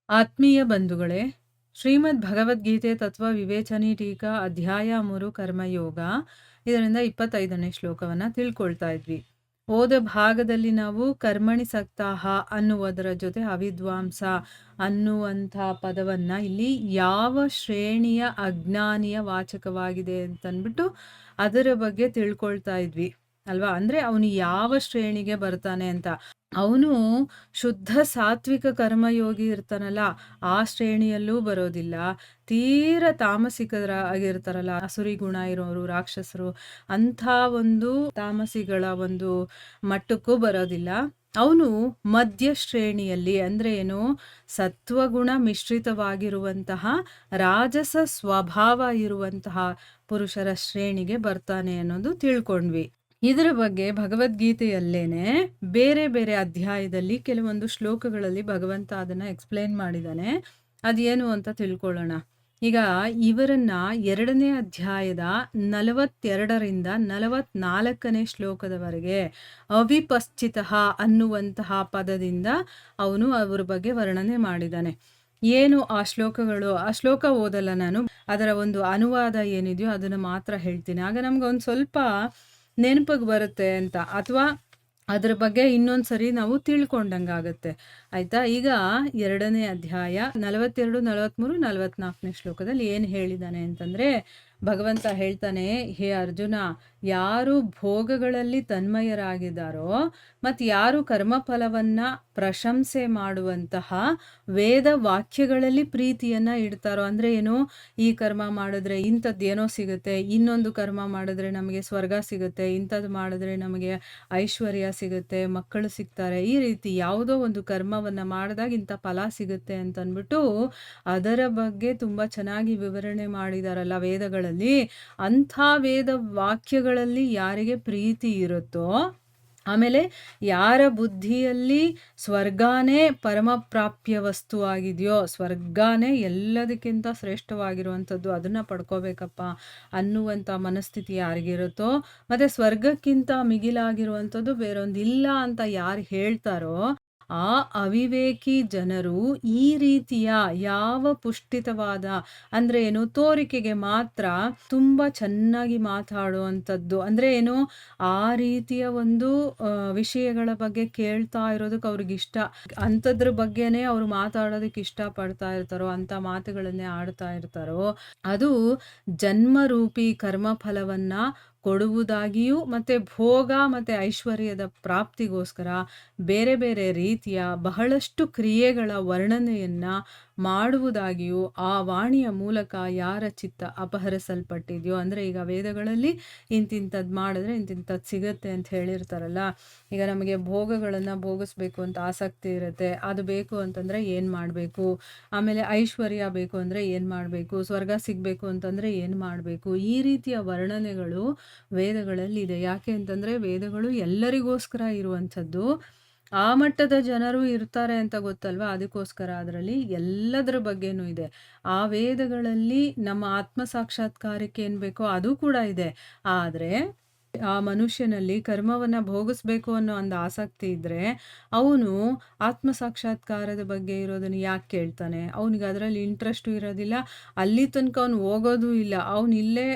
ಆತ್ಮೀಯ ಬಂಧುಗಳೇ, ಶ್ರೀಮದ್ ಭಗವದ್ಗೀತೆ ತತ್ವ ವಿವೇಚನೆ ಟೀಕಾ ಅಧ್ಯಾಯ 3 ಕರ್ಮಯೋಗ. ಇದರಿಂದ 25ನೇ ಶ್ಲೋಕವನ್ನು ತಿಳ್ಕೊಳ್ತಾ ಇದ್ವಿ. ಹೋದ ಭಾಗದಲ್ಲಿ ನಾವು ಕರ್ಮಣಿ ಸಕ್ತಾಹ ಅನ್ನುವುದರ ಜೊತೆ ಅವಿದ್ವಾಂಸ ಅನ್ನುವಂಥ ಪದವನ್ನು ಇಲ್ಲಿ ಯಾವ ಶ್ರೇಣಿಯ ಅಜ್ಞಾನಿಯ ವಾಚಕವಾಗಿದೆ ಅಂತಂದ್ಬಿಟ್ಟು ಅದರ ಬಗ್ಗೆ ತಿಳ್ಕೊಳ್ತಾ ಇದ್ವಿ ಅಲ್ವಾ. ಅಂದರೆ ಅವನು ಯಾವ ಶ್ರೇಣಿಗೆ ಬರ್ತಾನೆ ಅಂತ. ಅವನು ಶುದ್ಧ ಸಾತ್ವಿಕ ಕರ್ಮಯೋಗಿ ಇರ್ತಾನಲ್ಲ, ಆ ಶ್ರೇಣಿಯಲ್ಲೂ ಬರೋದಿಲ್ಲ. ತೀರ ತಾಮಸಿಕರಾಗಿರ್ತಾರಲ್ಲ, ಅಸುರಿ ಗುಣ ಇರೋರು, ರಾಕ್ಷಸರು, ಅಂಥ ಒಂದು ತಾಮಸಿಗಳ ಒಂದು ಮಟ್ಟಕ್ಕೂ ಬರೋದಿಲ್ಲ. ಅವನು ಮಧ್ಯ ಶ್ರೇಣಿಯಲ್ಲಿ, ಅಂದರೆ ಏನು, ಸತ್ವಗುಣ ಮಿಶ್ರಿತವಾಗಿರುವಂತಹ ರಾಜಸ ಸ್ವಭಾವ ಇರುವಂತಹ ಪುರುಷರ ಶ್ರೇಣಿಗೆ ಬರ್ತಾನೆ ಅನ್ನೋದು ತಿಳ್ಕೊಂಡ್ವಿ. ಇದರ ಬಗ್ಗೆ ಭಗವದ್ಗೀತೆಯಲ್ಲೇನೆ ಬೇರೆ ಬೇರೆ ಅಧ್ಯಾಯದಲ್ಲಿ ಕೆಲವೊಂದು ಶ್ಲೋಕಗಳಲ್ಲಿ ಭಗವಂತ ಅದನ್ನು ಎಕ್ಸ್ಪ್ಲೇನ್ ಮಾಡಿದ್ದಾನೆ. ಅದೇನು ಅಂತ ತಿಳ್ಕೊಳ್ಳೋಣ. ಈಗ ಇವರನ್ನ 2ನೇ ಅಧ್ಯಾಯದ 42ರಿಂದ 44ನೇ ಶ್ಲೋಕದವರೆಗೆ ಅವಿಪಶ್ಚಿತ ಅನ್ನುವಂತಹ ಪದದಿಂದ ಅವನು ಅವರ ಬಗ್ಗೆ ವರ್ಣನೆ ಮಾಡಿದ್ದಾನೆ. ಏನು ಆ ಶ್ಲೋಕಗಳು, ಆ ಶ್ಲೋಕ ಓದಲ್ಲ ನಾನು, ಅದರ ಒಂದು ಅನುವಾದ ಏನಿದೆಯೋ ಅದನ್ನು ಮಾತ್ರ ಹೇಳ್ತೀನಿ. ಆಗ ನಮ್ಗೆ ಒಂದು ಸ್ವಲ್ಪ ನೆನಪಿಗೆ ಬರುತ್ತೆ ಅಂತ, ಅಥವಾ ಅದ್ರ ಬಗ್ಗೆ ಇನ್ನೊಂದು ಸರಿ ನಾವು ತಿಳ್ಕೊಂಡಂಗಾಗತ್ತೆ. ಆಯಿತಾ. ಈಗ 2ನೇ ಅಧ್ಯಾಯ 42, 43, 44ನೇ ಶ್ಲೋಕದಲ್ಲಿ ಏನು ಹೇಳಿದ್ದಾನೆ ಅಂತಂದರೆ, ಭಗವಂತ ಹೇಳ್ತಾನೆ, ಹೇ ಅರ್ಜುನ, ಯಾರು ಭೋಗಗಳಲ್ಲಿ ತನ್ಮಯರಾಗಿದ್ದಾರೋ ಮತ್ತು ಯಾರು ಕರ್ಮಫಲವನ್ನು ಪ್ರಶಂಸೆ ಮಾಡುವಂತಹ ವೇದ ವಾಕ್ಯಗಳಲ್ಲಿ ಪ್ರೀತಿಯನ್ನು ಇಡ್ತಾರೋ, ಅಂದರೆ ಏನು, ಈ ಕರ್ಮ ಮಾಡಿದ್ರೆ ಇಂಥದ್ದೇನೋ ಸಿಗುತ್ತೆ, ಇನ್ನೊಂದು ಕರ್ಮ ಮಾಡಿದ್ರೆ ನಮಗೆ ಸ್ವರ್ಗ ಸಿಗುತ್ತೆ, ಇಂಥದ್ದು ಮಾಡಿದ್ರೆ ನಮಗೆ ಐಶ್ವರ್ಯ ಸಿಗುತ್ತೆ, ಮಕ್ಕಳು ಸಿಗ್ತಾರೆ, ಈ ರೀತಿ ಯಾವುದೋ ಒಂದು ಕರ್ಮವನ್ನು ಮಾಡಿದಾಗ ಇಂಥ ಫಲ ಸಿಗುತ್ತೆ ಅಂತಂದ್ಬಿಟ್ಟು ಅದರ ಬಗ್ಗೆ ತುಂಬ ಚೆನ್ನಾಗಿ ವಿವರಣೆ ಮಾಡಿದಾರಲ್ಲ ವೇದಗಳಲ್ಲಿ. ಅಂಥ ವೇದ ವಾಕ್ಯಗಳಲ್ಲಿ ಯಾರಿಗೆ ಪ್ರೀತಿ ಇರುತ್ತೋ, ಆಮೇಲೆ ಯಾರ ಬುದ್ಧಿಯಲ್ಲಿ ಸ್ವರ್ಗಾನೇ ಪರಮಪ್ರಾಪ್ಯ ವಸ್ತು ಆಗಿದೆಯೋ, ಸ್ವರ್ಗಾನೇ ಎಲ್ಲದಕ್ಕಿಂತ ಶ್ರೇಷ್ಠವಾಗಿರುವಂಥದ್ದು, ಅದನ್ನು ಪಡ್ಕೋಬೇಕಪ್ಪ ಅನ್ನುವಂಥ ಮನಸ್ಥಿತಿ ಯಾರಿಗಿರುತ್ತೋ, ಮತ್ತು ಸ್ವರ್ಗಕ್ಕಿಂತ ಮಿಗಿಲಾಗಿರುವಂಥದ್ದು ಬೇರೊಂದಿಲ್ಲ ಅಂತ ಯಾರು ಹೇಳ್ತಾರೋ, ಆ ಅವಿವೇಕಿ ಜನರು ಈ ರೀತಿಯ ಯಾವ ಪುಷ್ಟಿತವಾದ, ಅಂದರೆ ಏನು, ತೋರಿಕೆಗೆ ಮಾತ್ರ ತುಂಬ ಚೆನ್ನಾಗಿ ಮಾತಾಡುವಂಥದ್ದು, ಅಂದರೆ ಏನು, ಆ ರೀತಿಯ ಒಂದು ವಿಷಯಗಳ ಬಗ್ಗೆ ಕೇಳ್ತಾ ಇರೋದಕ್ಕೆ ಅವ್ರಿಗಿಷ್ಟ, ಅಂಥದ್ರ ಬಗ್ಗೆನೇ ಅವರು ಮಾತಾಡೋದಕ್ಕೆ ಇಷ್ಟಪಡ್ತಾ ಇರ್ತಾರೋ, ಅಂಥ ಮಾತುಗಳನ್ನೇ ಆಡ್ತಾ ಇರ್ತಾರೋ, ಅದು ಜನ್ಮರೂಪಿ ಕರ್ಮಫಲವನ್ನು ಕೊಡುವುದಾಗಿಯೂ ಮತ್ತು ಭೋಗ ಮತ್ತು ಐಶ್ವರ್ಯದ ಪ್ರಾಪ್ತಿಗೋಸ್ಕರ ಬೇರೆ ಬೇರೆ ರೀತಿಯ ಬಹಳಷ್ಟು ಕ್ರಿಯೆಗಳ ವರ್ಣನೆಯನ್ನು ಮಾಡುವುದಾಗಿಯೂ ಆ ವಾಣಿಯ ಮೂಲಕ ಯಾರ ಚಿತ್ತ ಅಪಹರಿಸಲ್ಪಟ್ಟಿದೆಯೋ, ಅಂದರೆ ಈಗ ವೇದಗಳಲ್ಲಿ ಇಂತಿಂಥದ್ದು ಮಾಡಿದ್ರೆ ಇಂತಿಂಥದ್ದು ಸಿಗುತ್ತೆ ಅಂತ ಹೇಳಿರ್ತಾರಲ್ಲ. ಈಗ ನಮಗೆ ಭೋಗಗಳನ್ನು ಭೋಗಿಸ್ಬೇಕು ಅಂತ ಆಸಕ್ತಿ ಇರುತ್ತೆ, ಅದು ಬೇಕು ಅಂತಂದರೆ ಏನು ಮಾಡಬೇಕು, ಆಮೇಲೆ ಐಶ್ವರ್ಯ ಬೇಕು ಅಂದರೆ ಏನು ಮಾಡಬೇಕು, ಸ್ವರ್ಗ ಸಿಗಬೇಕು ಅಂತಂದರೆ ಏನು ಮಾಡಬೇಕು, ಈ ರೀತಿಯ ವರ್ಣನೆಗಳು ವೇದಗಳಲ್ಲಿದೆ. ಯಾಕೆ ಅಂತಂದರೆ ವೇದಗಳು ಎಲ್ಲರಿಗೋಸ್ಕರ ಇರುವಂಥದ್ದು. ಆ ಮಟ್ಟದ ಜನರು ಇರ್ತಾರೆ ಅಂತ ಗೊತ್ತಲ್ವಾ, ಅದಕ್ಕೋಸ್ಕರ ಅದರಲ್ಲಿ ಎಲ್ಲದರ ಬಗ್ಗೆನೂ ಇದೆ. ಆ ವೇದಗಳಲ್ಲಿ ನಮ್ಮ ಆತ್ಮ ಸಾಕ್ಷಾತ್ಕಾರಕ್ಕೆ ಏನು ಬೇಕೋ ಅದು ಕೂಡ ಇದೆ. ಆದರೆ ಆ ಮನುಷ್ಯನಲ್ಲಿ ಕರ್ಮವನ್ನು ಭೋಗಿಸ್ಬೇಕು ಅನ್ನೋ ಒಂದು ಆಸಕ್ತಿ ಇದ್ದರೆ ಅವನು ಆತ್ಮ ಸಾಕ್ಷಾತ್ಕಾರದ ಬಗ್ಗೆ ಇರೋದನ್ನು ಯಾಕೆ ಕೇಳ್ತಾನೆ? ಅವನಿಗೆ ಅದರಲ್ಲಿ ಇಂಟ್ರೆಸ್ಟು ಇರೋದಿಲ್ಲ, ಅಲ್ಲಿ ತನಕ ಅವನು ಹೋಗೋದೂ ಇಲ್ಲ, ಅವನು ಇಲ್ಲೇ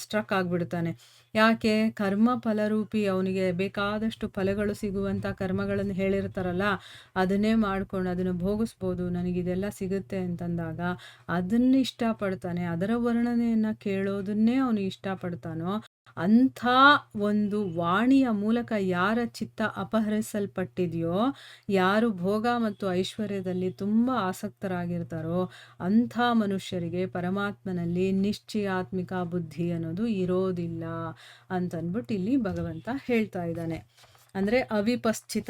ಸ್ಟ್ರಕ್ ಆಗಿಬಿಡ್ತಾನೆ. ಯಾಕೆ? ಕರ್ಮ ಫಲರೂಪಿ ಅವನಿಗೆ ಬೇಕಾದಷ್ಟು ಫಲಗಳು ಸಿಗುವಂಥ ಕರ್ಮಗಳನ್ನು ಹೇಳಿರ್ತಾರಲ್ಲ, ಅದನ್ನೇ ಮಾಡ್ಕೊಂಡು ಅದನ್ನು ಭೋಗಿಸ್ಬೋದು, ನನಗಿದೆಲ್ಲ ಸಿಗುತ್ತೆ ಅಂತಂದಾಗ ಅದನ್ನು ಇಷ್ಟಪಡ್ತಾನೆ, ಅದರ ವರ್ಣನೆಯನ್ನು ಕೇಳೋದನ್ನೇ ಅವನು ಇಷ್ಟಪಡ್ತಾನೋ, ಅಂಥ ಒಂದು ವಾಣಿಯ ಮೂಲಕ ಯಾರ ಚಿತ್ತ ಅಪಹರಿಸಲ್ಪಟ್ಟಿದೆಯೋ, ಯಾರು ಭೋಗ ಮತ್ತು ಐಶ್ವರ್ಯದಲ್ಲಿ ತುಂಬ ಆಸಕ್ತರಾಗಿರ್ತಾರೋ ಅಂಥ ಮನುಷ್ಯರಿಗೆ ಪರಮಾತ್ಮನಲ್ಲಿ ನಿಶ್ಚಯಾತ್ಮಿಕ ಬುದ್ಧಿ ಅನ್ನೋದು ಇರೋದಿಲ್ಲ ಅಂತಂದ್ಬಿಟ್ಟು ಇಲ್ಲಿ ಭಗವಂತ ಹೇಳ್ತಾ ಇದ್ದಾನೆ. ಅಂದರೆ ಅವಿಪಶ್ಚಿತ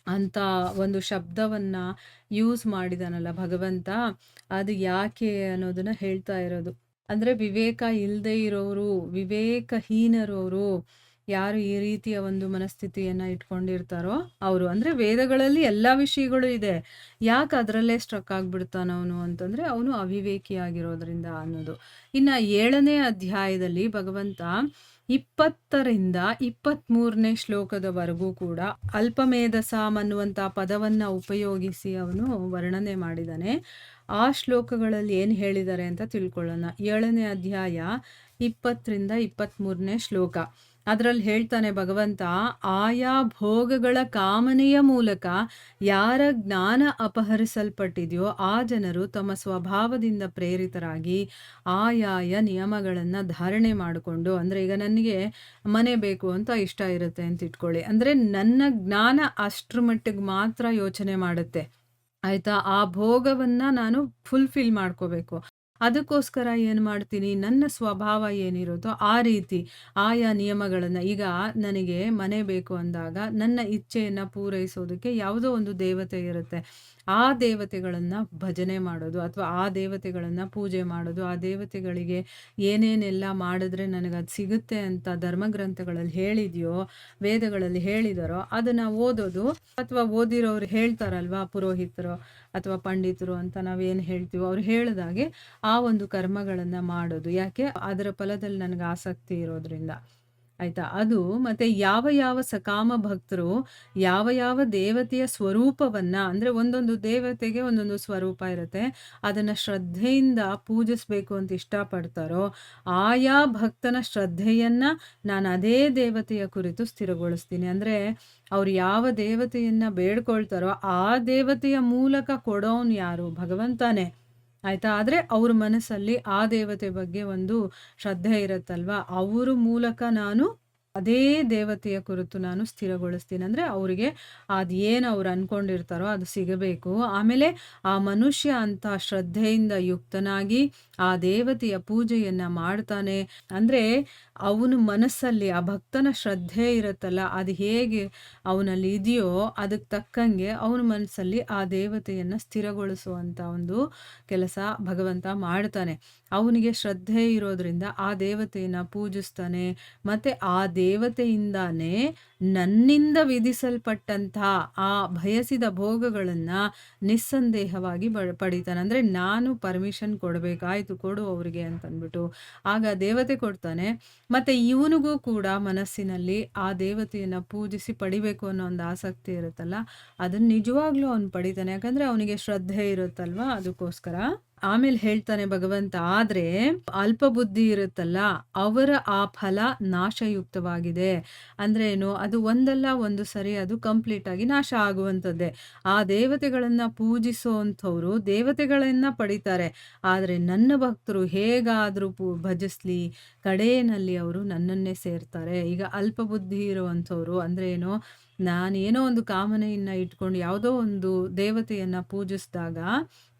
ಅಂತ ಒಂದು ಶಬ್ದವನ್ನು ಯೂಸ್ ಮಾಡಿದಾನಲ್ಲ ಭಗವಂತ, ಅದು ಯಾಕೆ ಅನ್ನೋದನ್ನು ಹೇಳ್ತಾ ಇರೋದು. ಅಂದರೆ ವಿವೇಕ ಇಲ್ಲದೆ ಇರೋರು, ವಿವೇಕಹೀನರೋರು ಯಾರು ಈ ರೀತಿಯ ಒಂದು ಮನಸ್ಥಿತಿಯನ್ನು ಇಟ್ಕೊಂಡಿರ್ತಾರೋ ಅವರು, ಅಂದರೆ ವೇದಗಳಲ್ಲಿ ಎಲ್ಲ ವಿಷಯಗಳು ಇದೆ, ಯಾಕೆ ಅದರಲ್ಲೇ ಸ್ಟ್ರಕ್ ಆಗಿಬಿಡ್ತಾನವನು ಅಂತಂದರೆ ಅವನು ಅವಿವೇಕಿಯಾಗಿರೋದ್ರಿಂದ ಅನ್ನೋದು. ಇನ್ನು 7ನೇ ಅಧ್ಯಾಯದಲ್ಲಿ ಭಗವಂತ 20ರಿಂದ 23ನೇ ಶ್ಲೋಕದವರೆಗೂ ಕೂಡ ಅಲ್ಪಮೇಧಸಾಮ್ ಅನ್ನುವಂಥ ಪದವನ್ನು ಉಪಯೋಗಿಸಿ ಅವನು ವರ್ಣನೆ ಮಾಡಿದ್ದಾನೆ. ಆ ಶ್ಲೋಕಗಳಲ್ಲಿ ಏನು ಹೇಳಿದ್ದಾರೆ ಅಂತ ತಿಳ್ಕೊಳ್ಳೋಣ. 7ನೇ ಅಧ್ಯಾಯ 20ರಿಂದ 23ನೇ ಶ್ಲೋಕ. ಅದರಲ್ಲಿ ಹೇಳ್ತಾನೆ ಭಗವಂತ, ಆಯಾ ಭೋಗಗಳ ಕಾಮನೆಯ ಮೂಲಕ ಯಾರ ಜ್ಞಾನ ಅಪಹರಿಸಲ್ಪಟ್ಟಿದೆಯೋ ಆ ಜನರು ತಮ್ಮ ಸ್ವಭಾವದಿಂದ ಪ್ರೇರಿತರಾಗಿ ಆಯಾಯ ನಿಯಮಗಳನ್ನು ಧಾರಣೆ ಮಾಡಿಕೊಂಡು, ಅಂದರೆ ಈಗ ನನಗೆ ಮನೆ ಬೇಕು ಅಂತ ಇಷ್ಟ ಇರುತ್ತೆ ಅಂತ ಇಟ್ಕೊಳ್ಳಿ, ಅಂದರೆ ನನ್ನ ಜ್ಞಾನ ಅಷ್ಟ್ರ ಮಟ್ಟಿಗೆ ಮಾತ್ರ ಯೋಚನೆ ಮಾಡುತ್ತೆ, ಆಯಿತಾ. ಆ ಭೋಗವನ್ನು ನಾನು ಫುಲ್ಫಿಲ್ ಮಾಡ್ಕೋಬೇಕು. ಅದಕ್ಕೋಸ್ಕರ ಏನು ಮಾಡ್ತೀನಿ, ನನ್ನ ಸ್ವಭಾವ ಏನಿರುತ್ತೋ ಆ ರೀತಿ ಆಯಾ ನಿಯಮಗಳನ್ನು, ಈಗ ನನಗೆ ಮನೆ ಬೇಕು ಅಂದಾಗ ನನ್ನ ಇಚ್ಛೆಯನ್ನು ಪೂರೈಸೋದಕ್ಕೆ ಯಾವುದೋ ಒಂದು ದೇವತೆ ಇರುತ್ತೆ, ಆ ದೇವತೆಗಳನ್ನು ಭಜನೆ ಮಾಡೋದು ಅಥವಾ ಆ ದೇವತೆಗಳನ್ನು ಪೂಜೆ ಮಾಡೋದು, ಆ ದೇವತೆಗಳಿಗೆ ಏನೇನೆಲ್ಲ ಮಾಡಿದ್ರೆ ನನಗದು ಸಿಗುತ್ತೆ ಅಂತ ಧರ್ಮಗ್ರಂಥಗಳಲ್ಲಿ ಹೇಳಿದೆಯೋ, ವೇದಗಳಲ್ಲಿ ಹೇಳಿದಾರೋ ಅದನ್ನು ಓದೋದು, ಅಥವಾ ಓದಿರೋರು ಹೇಳ್ತಾರಲ್ವಾ ಪುರೋಹಿತರು ಅಥವಾ ಪಂಡಿತರು ಅಂತ ನಾವೇನು ಹೇಳ್ತೀವೋ ಅವ್ರು ಹೇಳಿದಾಗೆ ಆ ಒಂದು ಕರ್ಮಗಳನ್ನು ಮಾಡೋದು. ಯಾಕೆ? ಅದರ ಫಲದಲ್ಲಿ ನನಗೆ ಆಸಕ್ತಿ ಇರೋದ್ರಿಂದ, ಆಯಿತಾ. ಅದು ಮತ್ತು ಯಾವ ಯಾವ ಸಕಾಮ ಭಕ್ತರು ಯಾವ ಯಾವ ದೇವತೆಯ ಸ್ವರೂಪವನ್ನು, ಅಂದರೆ ಒಂದೊಂದು ದೇವತೆಗೆ ಒಂದೊಂದು ಸ್ವರೂಪ ಇರುತ್ತೆ, ಅದನ್ನು ಶ್ರದ್ಧೆಯಿಂದ ಪೂಜಿಸಬೇಕು ಅಂತ ಇಷ್ಟಪಡ್ತಾರೋ ಆಯಾ ಭಕ್ತನ ಶ್ರದ್ಧೆಯನ್ನು ನಾನು ಅದೇ ದೇವತೆಯ ಕುರಿತು ಸ್ಥಿರಗೊಳಿಸ್ತೀನಿ. ಅಂದರೆ ಅವ್ರು ಯಾವ ದೇವತೆಯನ್ನು ಬೇಡ್ಕೊಳ್ತಾರೋ ಆ ದೇವತೆಯ ಮೂಲಕ ಕೊಡೋನು ಯಾರು? ಭಗವಂತನೇ, ಆಯಿತಾ. ಆದರೆ ಅವ್ರ ಮನಸ್ಸಲ್ಲಿ ಆ ದೇವತೆ ಬಗ್ಗೆ ಒಂದು ಶ್ರದ್ಧೆ ಇರುತ್ತಲ್ವ, ಅವ್ರ ಮೂಲಕ ನಾನು ಅದೇ ದೇವತೆಯ ಕುರಿತು ನಾನು ಸ್ಥಿರಗೊಳಿಸ್ತೀನಿ. ಅಂದರೆ ಅವರಿಗೆ ಅದೇನು ಅವ್ರು ಅಂದ್ಕೊಂಡಿರ್ತಾರೋ ಅದು ಸಿಗಬೇಕು. ಆಮೇಲೆ ಆ ಮನುಷ್ಯ ಅಂತ ಶ್ರದ್ಧೆಯಿಂದ ಯುಕ್ತನಾಗಿ ಆ ದೇವತೆಯ ಪೂಜೆಯನ್ನು ಮಾಡ್ತಾನೆ. ಅಂದರೆ ಅವನ ಮನಸ್ಸಲ್ಲಿ ಆ ಭಕ್ತನ ಶ್ರದ್ಧೆ ಇರುತ್ತಲ್ಲ, ಅದು ಹೇಗೆ ಅವನಲ್ಲಿ ಇದೆಯೋ ಅದಕ್ಕೆ ತಕ್ಕಂಗೆ ಅವನ ಮನಸ್ಸಲ್ಲಿ ಆ ದೇವತೆಯನ್ನು ಸ್ಥಿರಗೊಳಿಸುವಂಥ ಒಂದು ಕೆಲಸ ಭಗವಂತ ಮಾಡ್ತಾನೆ. ಅವನಿಗೆ ಶ್ರದ್ಧೆ ಇರೋದ್ರಿಂದ ಆ ದೇವತೆಯನ್ನು ಪೂಜಿಸ್ತಾನೆ. ಮತ್ತು ಆ ದೇವತೆಯಿಂದಾನೇ ನನ್ನಿಂದ ವಿಧಿಸಲ್ಪಟ್ಟಂಥ ಆ ಬಯಸಿದ ಭೋಗಗಳನ್ನು ನಿಸ್ಸಂದೇಹವಾಗಿ ಪಡಿತಾನೆ. ಅಂದರೆ ನಾನು ಪರ್ಮಿಷನ್ ಕೊಡಬೇಕಾಯ್ತು, ಕೊಡು ಅವ್ರಿಗೆ ಅಂತಂದ್ಬಿಟ್ಟು ಆಗ ದೇವತೆ ಕೊಡ್ತಾನೆ. ಮತ್ತು ಇವನಿಗೂ ಕೂಡ ಮನಸ್ಸಿನಲ್ಲಿ ಆ ದೇವತೆಯನ್ನು ಪೂಜಿಸಿ ಪಡಿಬೇಕು ಅನ್ನೋ ಒಂದು ಆಸಕ್ತಿ ಇರುತ್ತಲ್ಲ, ಅದನ್ನು ನಿಜವಾಗ್ಲೂ ಅವನು ಪಡಿತಾನೆ. ಯಾಕಂದರೆ ಅವನಿಗೆ ಶ್ರದ್ಧೆ ಇರುತ್ತಲ್ವ, ಅದಕ್ಕೋಸ್ಕರ. ಆಮೇಲೆ ಹೇಳ್ತಾನೆ ಭಗವಂತ, ಆದರೆ ಅಲ್ಪ ಬುದ್ಧಿ ಇರುತ್ತಲ್ಲ ಅವರ ಆ ಫಲ ನಾಶಯುಕ್ತವಾಗಿದೆ. ಅಂದ್ರೆ ಏನು? ಅದು ಒಂದಲ್ಲ ಒಂದು ಸರಿ ಅದು ಕಂಪ್ಲೀಟ್ ಆಗಿ ನಾಶ ಆಗುವಂಥದ್ದೇ. ಆ ದೇವತೆಗಳನ್ನು ಪೂಜಿಸುವಂಥವ್ರು ದೇವತೆಗಳನ್ನು ಪಡಿತಾರೆ, ಆದರೆ ನನ್ನ ಭಕ್ತರು ಹೇಗಾದರೂ ಭಜಿಸ್ಲಿ, ಕಡೆಯಲ್ಲಿ ಅವರು ನನ್ನನ್ನೇ ಸೇರ್ತಾರೆ. ಈಗ ಅಲ್ಪ ಬುದ್ಧಿ ಇರುವಂಥವ್ರು ಅಂದರೆ ಏನು? ನಾನೇನೋ ಒಂದು ಕಾಮನೆಯನ್ನು ಇಟ್ಕೊಂಡು ಯಾವುದೋ ಒಂದು ದೇವತೆಯನ್ನು ಪೂಜಿಸಿದಾಗ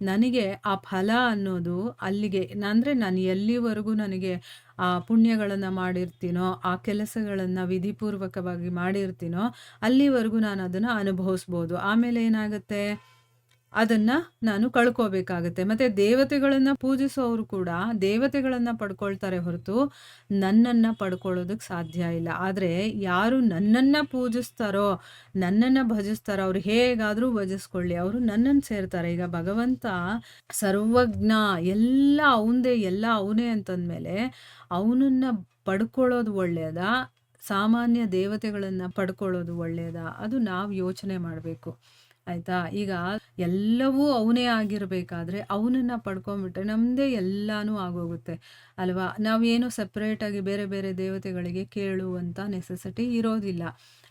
ನನಗೆ ಆ ಫಲ ಅನ್ನೋದು ಅಲ್ಲಿಗೆ, ಅಂದರೆ ನಾನು ಎಲ್ಲಿವರೆಗೂ ನನಗೆ ಆ ಪುಣ್ಯಗಳನ್ನು ಮಾಡಿರ್ತೀನೋ, ಆ ಕೆಲಸಗಳನ್ನು ವಿಧಿಪೂರ್ವಕವಾಗಿ ಮಾಡಿರ್ತೀನೋ ಅಲ್ಲಿವರೆಗೂ ನಾನು ಅದನ್ನು ಅನುಭವಿಸ್ಬೋದು. ಆಮೇಲೆ ಏನಾಗುತ್ತೆ? ಅದನ್ನು ನಾನು ಕಳ್ಕೋಬೇಕಾಗತ್ತೆ. ಮತ್ತು ದೇವತೆಗಳನ್ನು ಪೂಜಿಸೋರು ಕೂಡ ದೇವತೆಗಳನ್ನು ಪಡ್ಕೊಳ್ತಾರೆ ಹೊರತು ನನ್ನನ್ನು ಪಡ್ಕೊಳ್ಳೋದಕ್ಕೆ ಸಾಧ್ಯ ಇಲ್ಲ. ಆದರೆ ಯಾರು ನನ್ನನ್ನು ಪೂಜಿಸ್ತಾರೋ, ನನ್ನನ್ನು ಭಜಿಸ್ತಾರೋ, ಅವ್ರು ಹೇಗಾದರೂ ಭಜಿಸ್ಕೊಳ್ಳಿ, ಅವರು ನನ್ನನ್ನು ಸೇರ್ತಾರೆ. ಈಗ ಭಗವಂತ ಸರ್ವಜ್ಞ, ಎಲ್ಲ ಅವನದೇ, ಎಲ್ಲ ಅವನೇ ಅಂತಂದಮೇಲೆ ಅವನನ್ನು ಪಡ್ಕೊಳ್ಳೋದು ಒಳ್ಳೆಯದಾ, ಸಾಮಾನ್ಯ ದೇವತೆಗಳನ್ನು ಪಡ್ಕೊಳ್ಳೋದು ಒಳ್ಳೆಯದಾ? ಅದು ನಾವು ಯೋಚನೆ ಮಾಡಬೇಕು, ಆಯಿತಾ. ಈಗ ಎಲ್ಲವೂ ಅವನೇ ಆಗಿರಬೇಕಾದ್ರೆ ಅವನನ್ನು ಪಡ್ಕೊಂಬಿಟ್ರೆ ನಮ್ಮದೇ ಎಲ್ಲನೂ ಆಗೋಗುತ್ತೆ ಅಲ್ವಾ. ನಾವೇನು ಸಪ್ರೇಟಾಗಿ ಬೇರೆ ಬೇರೆ ದೇವತೆಗಳಿಗೆ ಕೇಳುವಂಥ ನೆಸೆಸಿಟಿ ಇರೋದಿಲ್ಲ.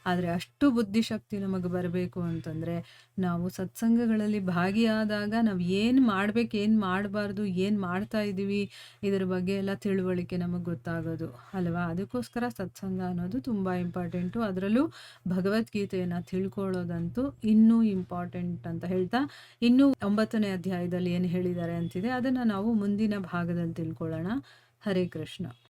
ಆದರೆ ಅಷ್ಟು ಬುದ್ಧಿಶಕ್ತಿ ನಮಗೆ ಬರಬೇಕು ಅಂತಂದರೆ ನಾವು ಸತ್ಸಂಗಗಳಲ್ಲಿ ಭಾಗಿಯಾದಾಗ ನಾವು ಏನು ಮಾಡಬೇಕು, ಏನು ಮಾಡಬಾರ್ದು, ಏನು ಮಾಡ್ತಾ ಇದ್ದೀವಿ, ಇದರ ಬಗ್ಗೆ ಎಲ್ಲ ತಿಳುವಳಿಕೆ ನಮಗೆ ಗೊತ್ತಾಗೋದು ಅಲ್ವಾ. ಅದಕ್ಕೋಸ್ಕರ ಸತ್ಸಂಗ ಅನ್ನೋದು ತುಂಬ ಇಂಪಾರ್ಟೆಂಟು. ಅದರಲ್ಲೂ ಭಗವದ್ಗೀತೆಯನ್ನು ತಿಳ್ಕೊಳ್ಳೋದಂತೂ ಇನ್ನೂ ಇಂಪಾರ್ಟೆಂಟ್ ಅಂತ ಹೇಳ್ತಾ, ಇನ್ನೂ 9ನೇ ಅಧ್ಯಾಯದಲ್ಲಿ ಏನು ಹೇಳಿದ್ದಾರೆ ಅಂತಿದೆ ಅದನ್ನು ನಾವು ಮುಂದಿನ ಭಾಗದಲ್ಲಿ ತಿಳ್ಕೊಳ್ಳೋಣ. ಹರೇ ಕೃಷ್ಣ.